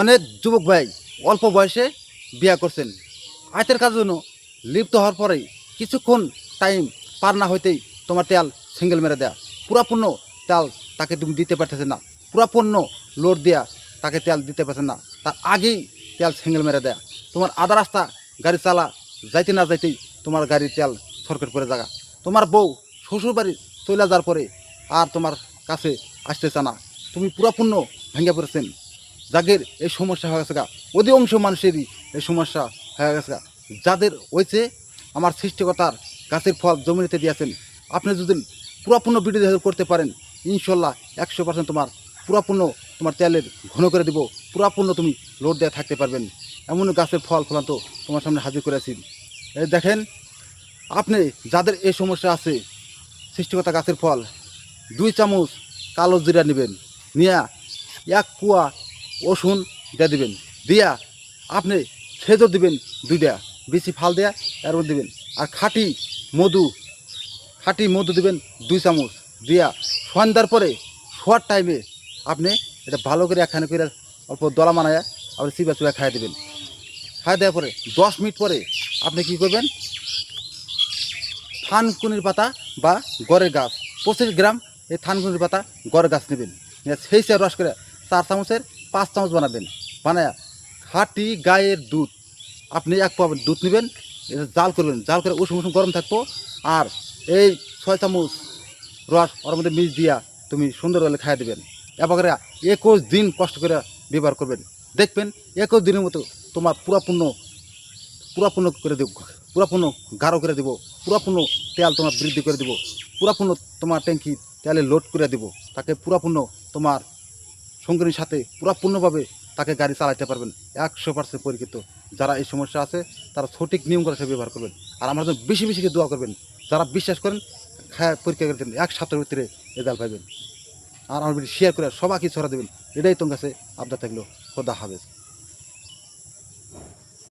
অনেক যুবক ভাই অল্প বয়সে বিয়ে করছেন, আয়তের কাজের জন্য লিপ্ত হওয়ার পরেই কিছুক্ষণ টাইম পার না হইতেই তোমার তেল সিঙ্গেল মেরে দেয়া, পুরাপূর্ণ তেল তাকে তুমি দিতে পারতেছে না, পুরাপূর্ণ লোড দেয়া তাকে তেল দিতে পারছে না, তার আগেই তেল সিঙ্গেল মেরে দেয়া। তোমার আধা রাস্তা গাড়ি চালা যাইতে না যাইতেই তোমার গাড়ির তেল সরকার পরে জায়গা। তোমার বউ শ্বশুর বাড়ি চলে যাওয়ার পরে আর তোমার কাছে আসতেছে না, তুমি পুরাপূর্ণ ভেঙে পড়েছেন। যাদের এই সমস্যা হয়ে গেছে গা, অধিকাংশ মানুষেরই এই সমস্যা হয়ে গেছে গা। যাদের হয়েছে আমার সৃষ্টিকর্তার গাছের ফল জমিতে দিয়েছেন, আপনি যদি পুরাপূর্ণ ভিডিও করতে পারেন ইনশাল্লাহ 100% তোমার পুরাপূর্ণ তোমার তেলের ঘন করে দিব, পুরাপূর্ণ তুমি লোড দিয়ে থাকতে পারবেন। এমন গাছের ফল ফলান্ত তোমার সামনে হাজির করেছি। এই দেখেন, আপনি যাদের এই সমস্যা আছে, সৃষ্টিকর্তা গাছের ফল 2 চামচ কালো জিরা নেবেন, নিয়ে 1 কুয়া রসুন দিয়ে দিবেন, দিয়া আপনি খেজুর দিবেন 2টা, বেশি ফাল দেয়া এর মধ্যে দিবেন। আর খাঁটি মধু দিবেন 2 চামচ, দিয়া সন্ধ্যার পরে শোয়ার টাইমে আপনি এটা ভালো করে একখানে করে অল্প দলা মানায় আপনি চিবা চিবা খাইয়ে দেবেন। খাইয়ে দেওয়ার পরে 10 মিনিট পরে আপনি কি করবেন, থানকুনির পাতা বা গড়ের গাছ 25 গ্রাম এই থানকুনির পাতা গড়ের গাছ নেবেন, সেই সে রস করে 4 চামচের 5 চামচ বানাবেন। বানায় খাঁটি গায়ের দুধ আপনি 1 পোয়া দুধ নেবেন, এটা জাল করবেন, জাল করে উষুম উষুম গরম থাকবো। আর এই 6 চামচ রস ওর মধ্যে মিক্স দিয়া তুমি সুন্দর হলে খাইয়ে দেবেন। এবার 21 দিন কষ্ট করে ব্যবহার করবেন, দেখবেন 21 দিনের মতো তোমার পুরাপূর্ণ করে দেব, পুরাপূর্ণ গাঢ় করে দেব, পুরাপূর্ণ তেল তোমার বৃদ্ধি করে দেব, পুরাপূর্ণ তোমার ট্যাঙ্কি তেলে লোড করে দেব। তাকে পুরাপূর্ণ তোমার সঙ্গিনীর সাথে পুরাপূর্ণভাবে তাকে গাড়ি চালাতে পারবেন। 100% পরীক্ষিত। যারা এই সমস্যা আছে তারা সঠিক নিয়ম করে সে ব্যবহার করবেন। আর আমার জন্য বেশি বেশি দোয়া করবেন। যারা বিশ্বাস করেন পরীক্ষা করে দেন, 1 সপ্তাহের ভিতরে রেজাল্ট পাইবেন। আর আমার শেয়ার করে সবাইকে ছড়া দেবেন। এটাই তোমার কাছে আবদার থাকলো। খোদা হাফেজ।